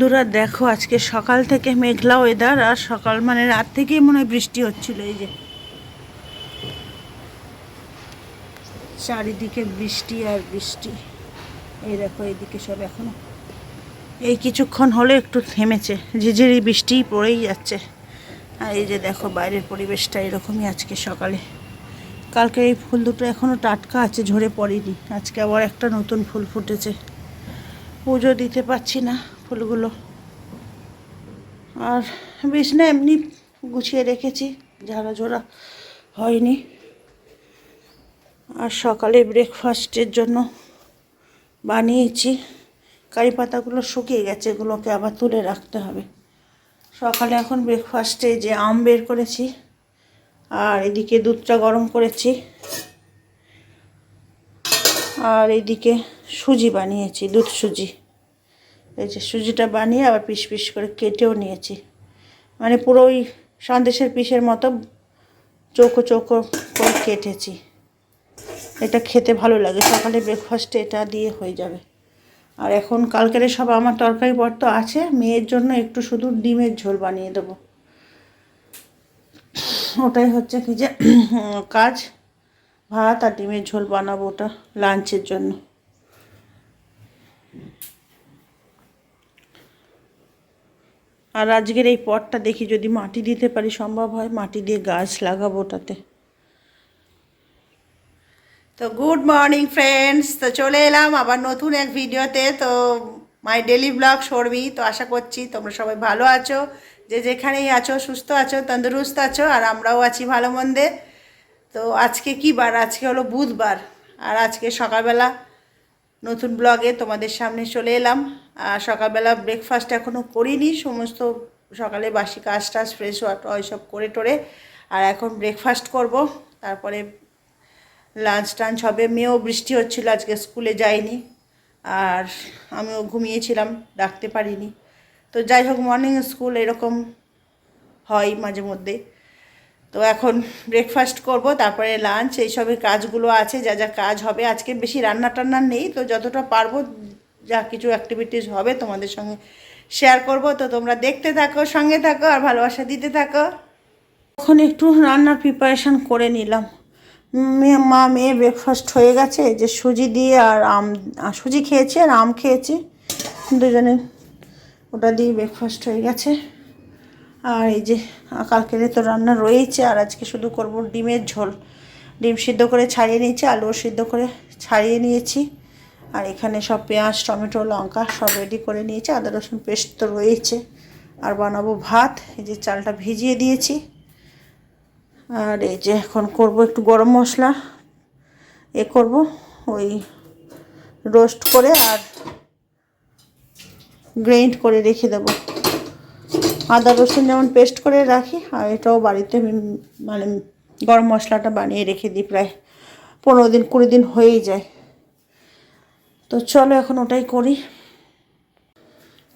বন্ধুরা দেখো, আজকে সকাল থেকে মেঘলা ওয়েদার, আর সকাল মানে রাত থেকেই মনে হয় বৃষ্টি হচ্ছিল। এই যে চারিদিকে বৃষ্টি আর বৃষ্টি। এই দেখো এইদিকে সব এখনো এই কিছুক্ষণ হলে একটু থেমেছে, ঝিঝিরি বৃষ্টি পড়েই যাচ্ছে। আর এই যে দেখো বাইরের পরিবেশটা এরকমই আজকে সকালে। কালকে এই ফুল দুটো এখনও টাটকা আছে, ঝরে পড়েনি। আজকে আবার একটা নতুন ফুল ফুটেছে। পুজো দিতে পারছি না ফুলগুলো। আর বিছনা এমনি গুছিয়ে রেখেছি, ঝাড়াঝোড়া হয়নি। আর সকালে ব্রেকফাস্টের জন্য বানিয়েছি। কারি পাতাগুলো শুকিয়ে গেছে, এগুলোকে আবার তুলে রাখতে হবে। সকালে এখন ব্রেকফাস্টে যে আম বের করেছি, আর এদিকে দুধটা গরম করেছি, আর এইদিকে সুজি বানিয়েছি, দুধ সুজি। এই যে সুজিটা বানিয়ে আবার পিস পিস করে কেটেও নিয়েছি, মানে পুরো ওই সন্দেশের পিসের মতো চৌকো চৌকো করে কেটেছি। এটা খেতে ভালো লাগে, সকালে ব্রেকফাস্টে এটা দিয়ে হয়ে যাবে। আর এখন কালকের সব আমার তরকারি পত্র আছে, মেয়ের জন্য একটু শুধু ডিমের ঝোল বানিয়ে দেবো। ওটাই হচ্ছে কি যে কাজ, ভাত আর ডিমের ঝোল বানাবো, ওটা লাঞ্চের জন্য। আর আজকের এই পটটা দেখি যদি মাটি দিতে পারি, সম্ভব হয় মাটি দিয়ে গাছ লাগাবো ওটাতে। তো গুড মর্নিং ফ্রেন্ডস, তো চলে এলাম আবার নতুন এক ভিডিওতে। তো মাই ডেলি ব্লগ সরবি। তো আশা করছি তোমরা সবাই ভালো আছো, যে যেখানেই আছো সুস্থ আছো, তন্দুরুস্ত আছো, আর আমরাও আছি ভালো মন্দে। তো আজকে কি বার? আজকে হলো বুধবার। আর আজকে সকালবেলা নতুন ব্লগে তোমাদের সামনে চলে এলাম। আর সকালবেলা ব্রেকফাস্ট এখনও করিনি, সমস্ত সকালে বাসি কাজ টাজ ফ্রেশ ওয়াটার ওইসব করে টোরে আর এখন ব্রেকফাস্ট করব। তারপরে লাঞ্চ টাঞ্চ হবে। মেয়েও বৃষ্টি হচ্ছিল, আজকে স্কুলে যায়নি, আর আমিও ঘুমিয়েছিলাম, ডাকতে পারিনি। তো যাই হোক, মর্নিং স্কুল এরকম হয় মাঝে মধ্যে। তো এখন ব্রেকফাস্ট করব, তারপরে লাঞ্চ, এইসবের কাজগুলো আছে, যা যা কাজ হবে। আজকে বেশি রান্না টান্না নেই, তো যতটা পারবো যা কিছু অ্যাক্টিভিটিস হবে তোমাদের সঙ্গে শেয়ার করব। তো তোমরা দেখতে থাকো, সঙ্গে থাকো, আর ভালোবাসা দিতে থাকো। এখন একটু রান্নার প্রিপারেশান করে নিলাম। মেয়ে ব্রেকফাস্ট হয়ে গেছে, যে সুজি দিয়ে আর আম, সুজি খেয়েছি আর আম খেয়েছি দুজনে, ওটা দিয়ে ব্রেকফাস্ট হয়ে গেছে। আর এই যে কালকের তো রান্না রয়েছে, আর আজকে শুধু করব ডিমের ঝোল। ডিম সিদ্ধ করে ছাড়িয়ে নিয়েছি, আলুও সিদ্ধ করে ছাড়িয়ে নিয়েছি, আর এখানে সব পেঁয়াজ টমেটো লঙ্কা সব রেডি করে নিয়েছি, আদা রসুন পেস্ট তো রয়েছে। আর বানাবো ভাত, এই যে চালটা ভিজিয়ে দিয়েছি। আর এই যে এখন করব একটু গরম মশলা করব, ওই রোস্ট করে আর গ্রাইন্ড করে রেখে দেবো। আদা রসুন যেমন পেস্ট করে রাখি, আর এটাও বাড়িতে মানে গরম মশলাটা বানিয়ে রেখে দিই, প্রায় 15 দিন 20 দিন হয়েই যায়। তো চলো এখন ওটাই করি।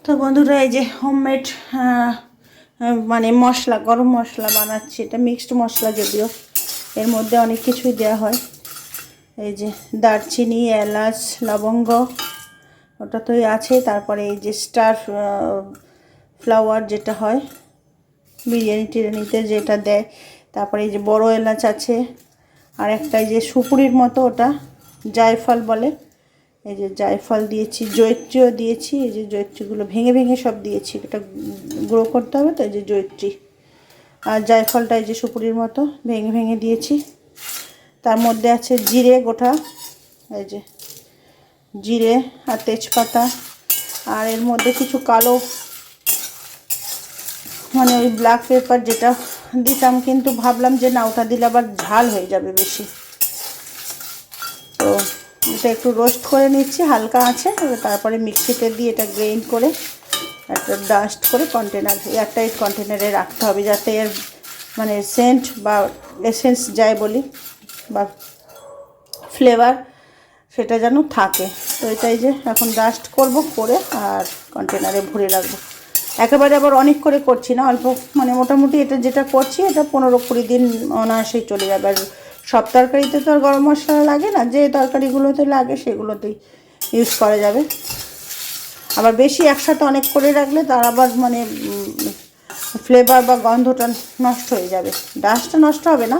তো বন্ধুরা, এই যে হোমমেড মানে মশলা, গরম মশলা বানাচ্ছি। এটা মিক্সড মশলা, যদিও এর মধ্যে অনেক কিছুই দেওয়া হয়। এই যে দারচিনি, এলাচ, লবঙ্গ, ওটা তোই আছে। তারপরে এই যে স্টার ফ্লাওয়ার যেটা হয় বিরিয়ানি টিরিয়ানিতে যেটা দেয়, তারপরে এই যে বড় এলাচ আছে, আর একটা এই যে সুপুরির মতো, ওটা জায়ফল বলে। এই যে জায়ফল দিয়েছি, জয়িত্রীও দিয়েছি। এই যে জয়িত্রীগুলো ভেঙে ভেঙে সব দিয়েছি, এটা গুঁড়ো করতে হবে। তো এই যে জয়িত্রী আর জায়ফলটা এই যে সুপুরির মতো ভেঙে ভেঙে দিয়েছি। তার মধ্যে আছে জিরে গোটা, এই যে জিরে আর তেজপাতা, আর এর মধ্যে কিছু কালো মানে ওই ব্ল্যাক পেপার যেটা দিতাম, কিন্তু ভাবলাম যে না, ওটা দিলে আবার ঝাল হয়ে যাবে বেশি। তো এটা একটু রোস্ট করে নিচ্ছি হালকা আছে, তারপরে মিক্সিতে দিয়ে এটা গ্রাইন্ড করে একটা ডাস্ট করে কন্টেনার, এয়ারটাইট কন্টেনারে রাখতে হবে, যাতে এর মানে সেন্ট বা এসেন্স যায় বলি, বা ফ্লেভার, সেটা যেন থাকে। তো এটাই যে এখন ডাস্ট করব, করে আর কন্টেনারে ভরে রাখবো। একেবারে আবার অনেক করে করছি না, অল্প, মানে মোটামুটি এটা যেটা করছি এটা 15-20 দিন অনায়াসেই চলে যাবে। আর সব তরকারিতে তো আর গরম মশলা লাগে না, যে তরকারিগুলোতে লাগে সেগুলোতেই ইউজ করা যাবে। আবার বেশি একসাথে অনেক করে রাখলে তার আবার মানে ফ্লেভার বা গন্ধটা নষ্ট হয়ে যাবে। ডাস্টটা নষ্ট হবে না,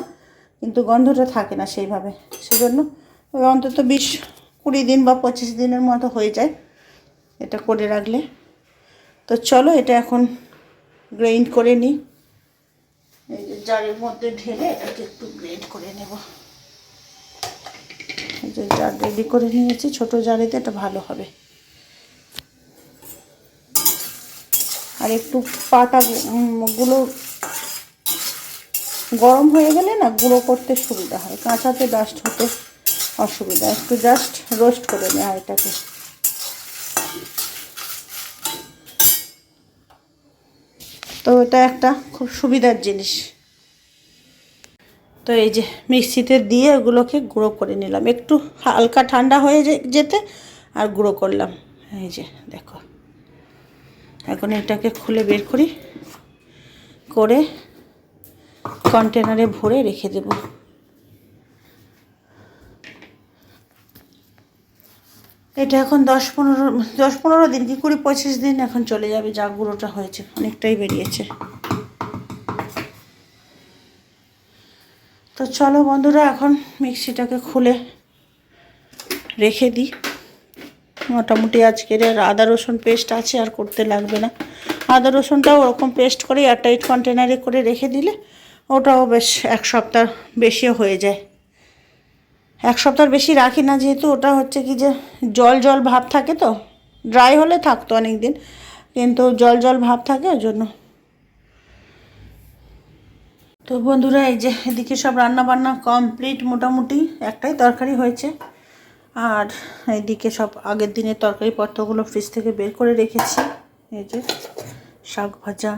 কিন্তু গন্ধটা থাকে না সেইভাবে। সেজন্য ওই অন্তত 20-20 দিন বা 25 দিনের মতো হয়ে যায় এটা করে রাখলে। তো চলো এটা এখন গ্রাইন্ড করে নিই। এই যে জারের মধ্যে ঢেলে এটাকে একটু গ্রাইন্ড করে নেব। এই যে জার রেডি করে নিয়েছি, ছোটো জারেতে এটা ভালো হবে। আর একটু পাটাগুলো গরম হয়ে গেলে না গুঁড়ো করতে সুবিধা হয়, কাঁচাতে ডাস্ট হতে অসুবিধা। একটু জাস্ট রোস্ট করে নেওয়া এটাকে। তো এটা একটা খুব সুবিধার জিনিস। তো এই যে মিক্সিতে দিয়ে ওগুলোকে গুঁড়ো করে নিলাম, একটু হালকা ঠান্ডা হয়ে যেতে আর গুঁড়ো করলাম। এই যে দেখো, এখন এটাকে খুলে বের করি, করে কন্টেনারে ভরে রেখে দেব। এটা এখন 10-15 দিন কি 20-25 দিন এখন চলে যাবে। যা গুঁড়োটা হয়েছে অনেকটাই বেরিয়েছে। তো চলো বন্ধুরা, এখন মিক্সিটাকে খুলে রেখে দিই। মোটামুটি আজকের আদা রসুন পেস্ট আছে, আর করতে লাগবে না। আদা রসুনটাও ওরকম পেস্ট করে এয়ারটাইট কন্টেনারে করে রেখে দিলে ওটাও বেশ 1 সপ্তাহ বেশিও হয়ে যায়। 1 সপ্তাহ বেশি রাখি না, যেহেতু ওটা হচ্ছে কি যে জল জল ভাব থাকে। তো ড্রাই হলে থাকতো অনেক দিন, কিন্তু জল জল ভাব থাকে ওই জন্য। তো বন্ধুরা, এই যে এদিকে সব রান্না বান্না কমপ্লিট মোটামুটি। একটাই তরকারি হয়েছে, আর এইদিকে সব আগের দিনের তরকারিপত্রগুলো ফ্রিজ থেকে বের করে রেখেছি। এই যে শাক ভাজা,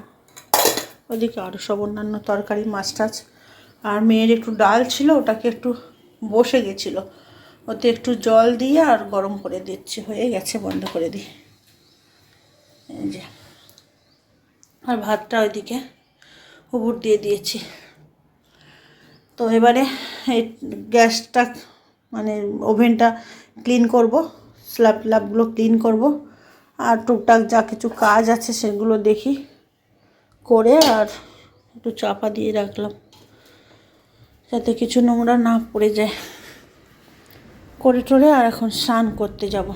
ওদিকে আরও সব অন্যান্য তরকারি, মাছ টাছ। আর মেয়ের একটু ডাল ছিল, ওটাকে একটু বসে গেছিলো, ওতে একটু জল দিয়ে আর গরম করে দিচ্ছি। হয়ে গেছে, বন্ধ করে দিই। এই যে আর ভাতটা ওইদিকে উপর দিয়ে দিয়েছি। তো এবারে এই গ্যাসটা মানে ওভেনটা ক্লিন করব, স্ল্যাবগুলো ক্লিন করব, আর টুকটাক যা কিছু কাজ আছে সেগুলো দেখি করে, আর একটু চাপা দিয়ে রাখলাম যাতে কিছু নোংরা না পড়ে যায়। করে টোরে আর এখন স্নান করতে যাব।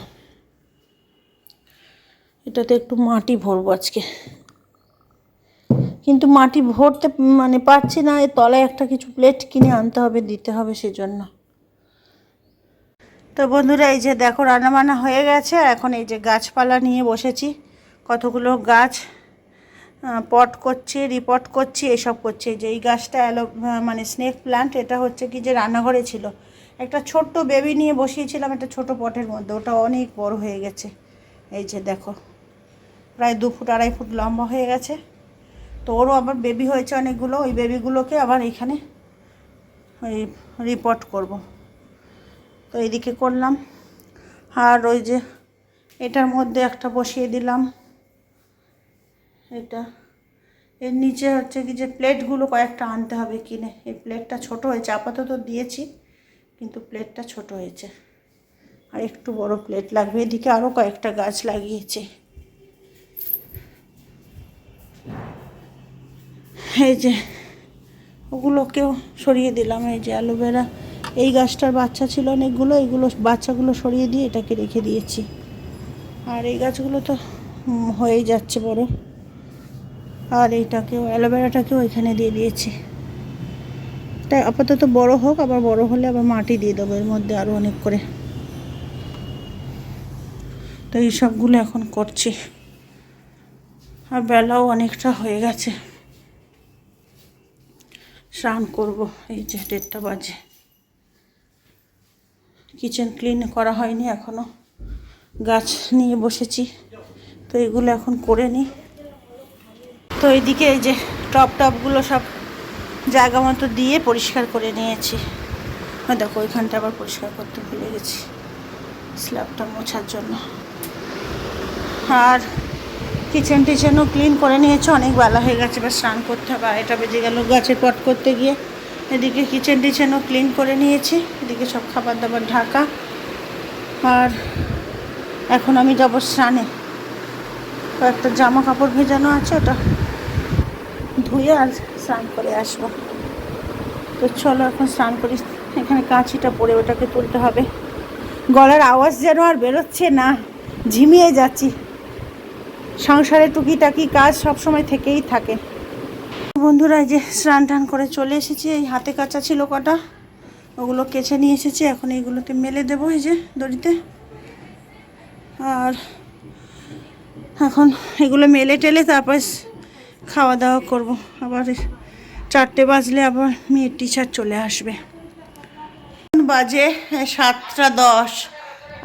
এটাতে একটু মাটি ভরবো আজকে, কিন্তু মাটি ভরতে মানে পারছি না। এর তলায় একটা কিছু প্লেট কিনে আনতে হবে, দিতে হবে সেজন্য। তো বন্ধুরা, এই যে দেখো রান্নাবান্না হয়ে গেছে। এখন এই যে গাছপালা নিয়ে বসেছি, কতগুলো গাছ পট করছি, রিপোর্ট করছি, এসব করছি। যে এই গাছটা মানে স্নেক প্ল্যান্ট, এটা হচ্ছে কি যে রান্নাঘরে ছিল। একটা ছোট্ট বেবি নিয়ে বসিয়েছিলাম একটা ছোট পটের মধ্যে, ওটা অনেক বড় হয়ে গেছে। এই যে দেখো, প্রায় 2 ফুট 2.5 ফুট লম্বা হয়ে গেছে। তো ওরও আবার বেবি হয়েছে অনেকগুলো, ওই বেবিগুলোকে আবার এখানে ওই রিপোর্ট করব। তো এইদিকে করলাম। আর ওই যে এটার মধ্যে একটা বসিয়ে দিলাম। এটা এর নিচে হচ্ছে কি যে প্লেটগুলো কয়েকটা আনতে হবে কিনে। এই প্লেটটা ছোট হয়েছে, আপাতত দিয়েছি, কিন্তু প্লেটটা ছোট হয়েছে, আর একটু বড় প্লেট লাগবে। এদিকে আরও কয়েকটা গাছ লাগিয়েছে। এই যে ওগুলোকেও সরিয়ে দিলাম। এই যে অ্যালোভেরা, এই গাছটার বাচ্চা ছিল অনেকগুলো, এইগুলো বাচ্চাগুলো সরিয়ে দিয়ে এটাকে রেখে দিয়েছি। আর এই গাছগুলো তো হয়েই যাচ্ছে বড়। আর এইটাকেও, অ্যালোভেরাটাকেও এখানে দিয়ে দিয়েছি। এটা আপাতত বড় হোক, আবার বড় হলে আবার মাটি দিয়ে দেবো এর মধ্যে আরও অনেক করে। তো এই সবগুলো এখন করছি। আর বেলাও অনেকটা হয়ে গেছে, স্নান করব। এই যে 1:30 বাজে। কিচেন ক্লিন করা হয়নি এখনও, গাছ নিয়ে বসেছি। তো এগুলো এখন করে নিই। তো এইদিকে এই যে টপগুলো সব জায়গা মতো দিয়ে পরিষ্কার করে নিয়েছি। দেখো ওইখানটা আবার পরিষ্কার করতে ভুলে গেছি, স্ল্যাবটা মোছার জন্য। আর কিচেনও ক্লিন করে নিয়েছে। অনেক বেলা হয়ে গেছে, এবার স্নান করতে হবে। 2:30 বেজে গেল গাছের পট করতে গিয়ে। এদিকে কিচেনও ক্লিন করে নিয়েছি, এদিকে সব খাবার দাবার ঢাকা। আর এখন আমি যাব স্নানে। কয়েকটা জামা কাপড় ভেজানো আছে, ওটা ধুয়ে আর স্নান করে আসবো। তো চলো এখন স্নান করি। এখানে কাঁচিটা পরে ওটাকে তুলতে হবে। গলার আওয়াজ যেন আর বেরোচ্ছে না, ঝিমিয়ে যাচ্ছি। সংসারে টুকিটাকি কাজ সবসময় থেকেই থাকে। বন্ধুরা এই যে স্নান টান করে চলে এসেছি। এই হাতে কাচা ছিল কটা, ওগুলো কেচে নিয়ে এসেছি। এখন এইগুলোকে মেলে দেবো এই যে দড়িতে। আর এখন এগুলো মেলে টেলে তারপর খাওয়া দাওয়া করব। আবার 4টে বাজলে আবার মেয়ের টিচার চলে আসবে। বাজে 7টা 10,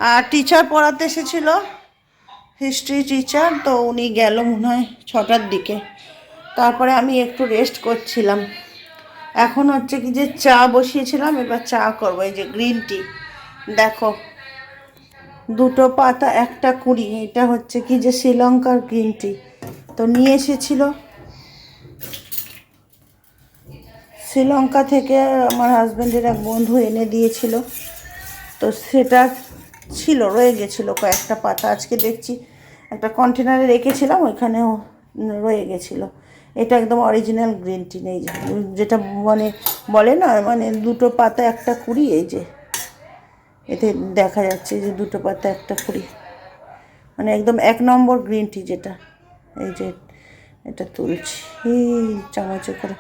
আর টিচার পড়াতে এসেছিল, হিস্ট্রি টিচার। তো উনি গেল মনে হয় 6টার দিকে। তারপরে আমি একটু রেস্ট করছিলাম। এখন হচ্ছে কি যে চা বসিয়েছিলাম, এবার চা করবো। এই যে গ্রিন টি দেখো, 2 পাতা 1টা 20। এটা হচ্ছে কি যে শ্রীলঙ্কার গ্রিন টি। তো নিয়ে এসেছিল শ্রীলঙ্কা থেকে, আমার হাজব্যান্ডের এক বন্ধু এনে দিয়েছিল। তো সেটা ছিল, রয়ে গেছিলো কয়েকটা পাতা। আজকে দেখছি একটা কন্টেনারে রেখেছিলাম, ওইখানেও রয়ে গেছিলো। এটা একদম অরিজিনাল গ্রিন টি নেই, যেটা মানে বলে না, মানে 2 পাতা 1টা 20। এই যে এতে দেখা যাচ্ছে যে 2 পাতা 1টা 20, মানে একদম 1 নম্বর গ্রিন টি যেটা। এই যে এটা তুলছি চামচে করে,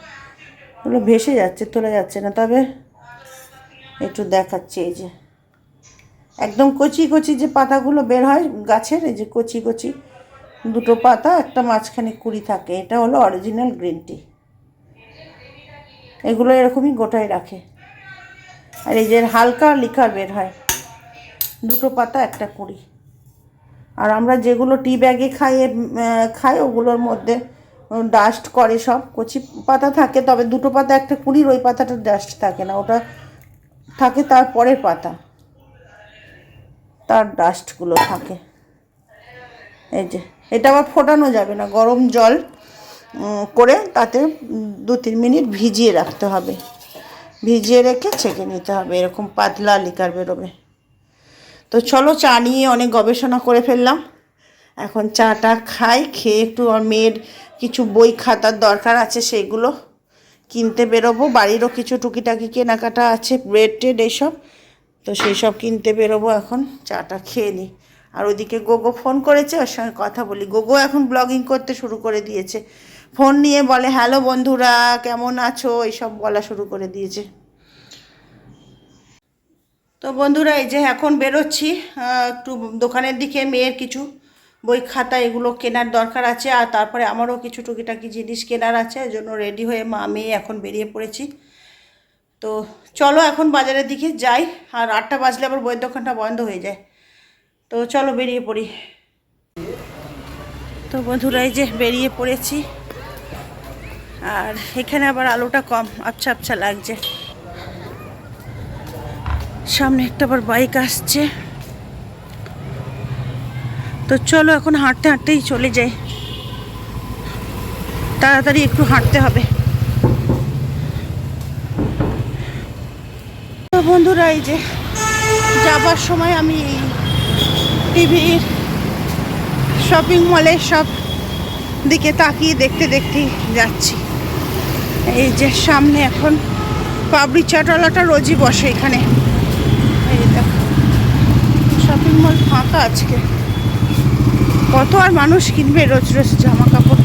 ওগুলো ভেসে যাচ্ছে, তোলা যাচ্ছে না, তবে একটু দেখাচ্ছি। এই যে একদম কচি কচি যে পাতাগুলো বের হয় গাছের, এই যে কচি কচি 2 পাতা, একটা মাঝখানে 20 থাকে। এটা হলো অরিজিনাল গ্রিন টি। এগুলো এরকমই গোটায় রাখে। আর এই যে হালকা লিকার বের হয়, 2 পাতা 1টা 20। আর আমরা যেগুলো টি ব্যাগে খাই ওগুলোর মধ্যে ডাস্ট করে, সব কচি পাতা থাকে, তবে 2 পাতা 1টা 20 ওই পাতাটা ডাস্ট থাকে না, ওটা থাকে তার পরের পাতা, তার ডাস্টগুলো থাকে। এই যে এটা আবার ফোটানো যাবে না, গরম জল করে তাতে 2-3 মিনিট ভিজিয়ে রাখতে হবে। ভিজিয়ে রেখে ছেঁকে নিতে হবে, এরকম পাতলা লিকার বেরোবে। তো চলো, চা নিয়ে অনেক গবেষণা করে ফেললাম। এখন চাটা খাই, খেয়ে একটু আর মেয়ের কিছু বই খাতার দরকার আছে, সেইগুলো কিনতে বেরোবো। বাড়িরও কিছু টুকিটাকি কেনাকাটা আছে, ব্রেড টেড এইসব, তো সেই সব কিনতে বেরোবো। এখন চাটা খেয়ে নিই। আর ওইদিকে গোগো ফোন করেছে, ওর সঙ্গে কথা বলি। গোগো এখন ব্লগিং করতে শুরু করে দিয়েছে, ফোন নিয়ে বলে হ্যালো বন্ধুরা কেমন আছো, এইসব বলা শুরু করে দিয়েছে। তো বন্ধুরা এই যে এখন বেরোচ্ছি একটু দোকানের দিকে, মেয়ের কিছু বই খাতা এগুলো কেনার দরকার আছে, আর তারপরে আমারও কিছু টুকিটাকি জিনিস কেনার আছে। এই জন্য রেডি হয়ে মা মেয়ে এখন বেরিয়ে পড়েছি। তো চলো এখন বাজারের দিকে যাই। আর 8টা বাজলে আবার বইয়ের দোকানটা বন্ধ হয়ে যায়। তো চলো বেরিয়ে পড়ি। তো বন্ধুরা এই যে বেরিয়ে পড়েছি। আর এখানে আবার আলোটা কম, আবছা আবছা লাগছে। সামনে একটা আবার বাইক আসছে। তো চলো এখন হাঁটতে হাঁটতেই চলে যাই, তাড়াতাড়ি একটু হাঁটতে হবে। তো বন্ধুরা এই যে যাবার সময় আমি টিভির শপিং মলের সব দিকে তাকিয়ে দেখতে দেখতেই যাচ্ছি। এই যে সামনে এখন পাপড়ি চাটওয়ালাটা রোজই বসে এখানে। এই দেখো শপিং মল ফাঁকা আজকে, কত আর মানুষ কিনবে রোজ রোজ জামা কাপড়।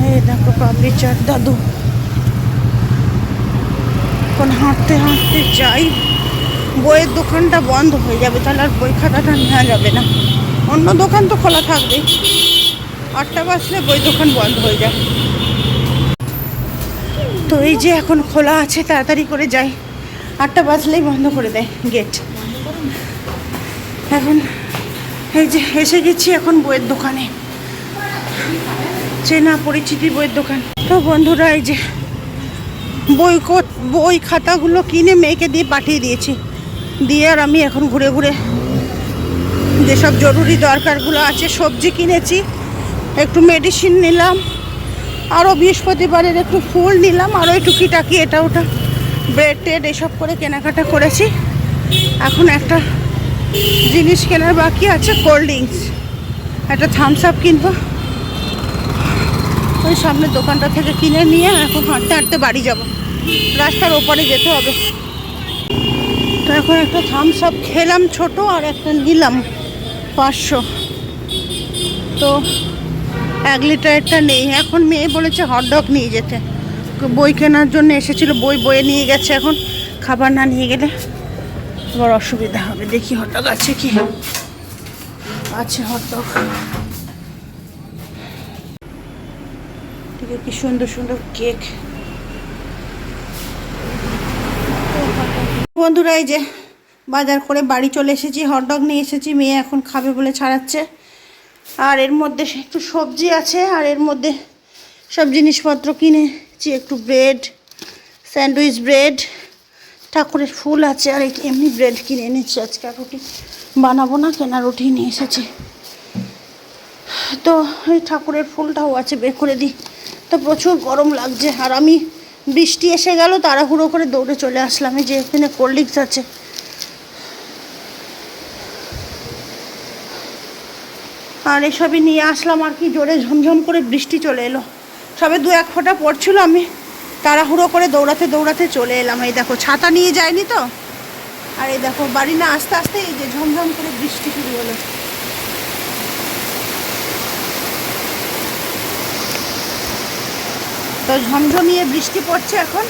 এই দেখো পাপড়ি চাট দাদু। এখন হাঁটতে হাঁটতে যাই, বইয়ের দোকানটা বন্ধ হয়ে যাবে, তাহলে আর বই খাতাটা নেওয়া যাবে না। অন্য দোকান তো খোলা থাকবে, 8টা বাজলে বই দোকান বন্ধ হয়ে যায়। তো এই যে এখন খোলা আছে, তাড়াতাড়ি করে যাই, 8টা বাজলেই বন্ধ করে দেয় গেট। এখন এই যে এসে গেছি এখন বইয়ের দোকানে, চেনা পরিচিতি বইয়ের দোকান। তো বন্ধুরা এই যে বই খাতাগুলো কিনে মেয়েকে দিয়ে পাঠিয়ে দিয়েছি, দিয়ে আর আমি এখন ঘুরে ঘুরে যেসব জরুরি দরকারগুলো আছে, সবজি কিনেছি, একটু মেডিসিন নিলাম, আরও বৃহস্পতিবারের একটু ফুল নিলাম, আরও একটু টুকিটাকি এটা ওটা ব্রেড টেড এসব করে কেনাকাটা করেছি। এখন একটা জিনিস কেনার বাকি আছে, কোল্ড ড্রিঙ্কস, একটা থামস আপ কিনবো। ওই সামনের দোকানটা থেকে কিনে নিয়ে এখন হাঁটতে হাঁটতে বাড়ি যাব, রাস্তার ওপারে যেতে হবে। তো এখন একটা থামস আপ খেলাম ছোট, আর একটা নিলাম 500। তো 1 লিটারেরটা নেই। এখন মেয়ে বলেছে হটডগ নিয়ে যেতে, বই কেনার জন্য এসেছিল, বই বয়ে নিয়ে গেছে। এখন খাবার না নিয়ে গেলে আবার অসুবিধা হবে। দেখি হটডগ আছে কি, আছে হটডগ। ঠিক আছে, কি সুন্দর সুন্দর কেক। বন্ধুরা এই যে বাজার করে বাড়ি চলে এসেছি, হটডগ নিয়ে এসেছি, মেয়ে এখন খাবে বলে ছাড়াচ্ছে। আর এর মধ্যে একটু সবজি আছে, আর এর মধ্যে সব জিনিসপত্র কিনেছি, একটু ব্রেড, স্যান্ডউইচ ব্রেড, ঠাকুরের ফুল আছে, আর এমনি ব্রেড কিনে এনেছি। আজকে আর রুটি বানাবো না, কেনা রুটি নিয়ে এসেছি। তো এই ঠাকুরের ফুলটাও আছে, বের করে দিই। তো প্রচুর গরম লাগছে, আর আমি বৃষ্টি এসে গেল তাড়াহুড়ো করে দৌড়ে চলে আসলাম। এই যে এখানে কোল্ড ড্রিঙ্কস আছে, আর এসবই নিয়ে আসলাম। আর কি জোরে ঝমঝম করে বৃষ্টি চলে এলো, সবে 2-1 ফোঁটা পড়ছিল, আমি তাড়াহুড়ো করে দৌড়াতে দৌড়াতে চলে এলাম। এই দেখো ছাতা নিয়ে যায়নি তো, আর এই দেখো বাড়ি না আস্তে আস্তে এই যে ঝমঝম করে বৃষ্টি শুরু হলো। তো ঝমঝমিয়ে বৃষ্টি পড়ছে এখন,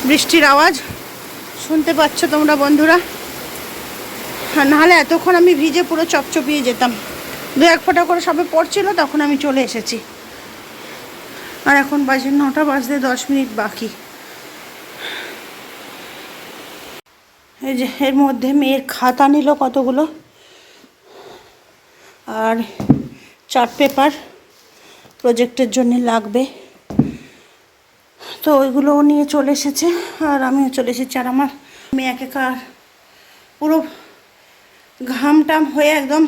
বৃষ্টির আওয়াজ শুনতে পাচ্ছ তোমরা বন্ধুরা। নাহলে এতক্ষণ আমি ভিজে পুরো চপচপিয়ে যেতাম। 2-1 ফোঁটা করে সবে পড়ছিল, তখন আমি চলে এসেছি। আর এখন বাজে 9টা বাজতে 10 মিনিট বাকি। এই যে এর মধ্যে মেয়ের খাতা নিল কতগুলো, আর চার্ট পেপার প্রজেক্টের জন্য লাগবে, তো ওইগুলোও নিয়ে চলে এসেছে। আর আমিও চলে এসেছি। আর আমার মেয়ে একেকার পুরো ঘাম টাম হয়ে একদম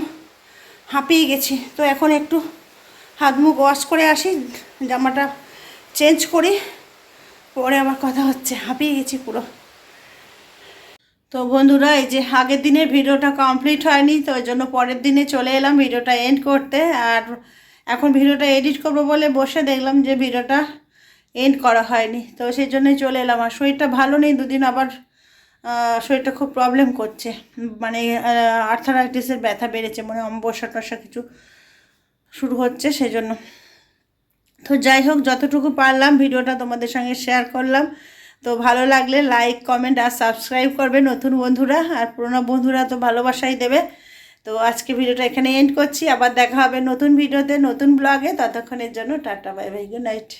হাঁপিয়ে গেছি। তো এখন একটু হাত মুখ ওয়াশ করে আসি, জামাটা চেঞ্জ করি, পরে আমার কথা হচ্ছে। হাঁপিয়ে গেছি পুরো। তো বন্ধুরা এই যে আগের দিনের ভিডিওটা কমপ্লিট হয়নি, তো ওই জন্য পরের দিনে চলে এলাম ভিডিওটা এন্ড করতে। আর এখন ভিডিওটা এডিট করবো বলে বসে দেখলাম যে ভিডিওটা এন্ড করা হয়নি, তো সেই জন্যই চলে এলাম। আর শরীরটা ভালো নেই, দুদিন আবার শরীরটা খুব প্রবলেম করছে, মানে আর্থারাইটিসের ব্যথা বেড়েছে, মানে অম্বসা টসা কিছু শুরু হচ্ছে, সেই জন্য। তো যাই হোক, যতটুকু পারলাম ভিডিওটা তোমাদের সঙ্গে শেয়ার করলাম। তো ভালো লাগলে লাইক, কমেন্ট আর সাবস্ক্রাইব করবে নতুন বন্ধুরা, আর পুরনো বন্ধুরা তো ভালোবাসাই দেবে। তো আজকে ভিডিওটা এখানে এন্ড করছি, আবার দেখা হবে নতুন ভিডিওতে, নতুন ব্লগে। ততক্ষণের জন্য tata, bye bye, good night.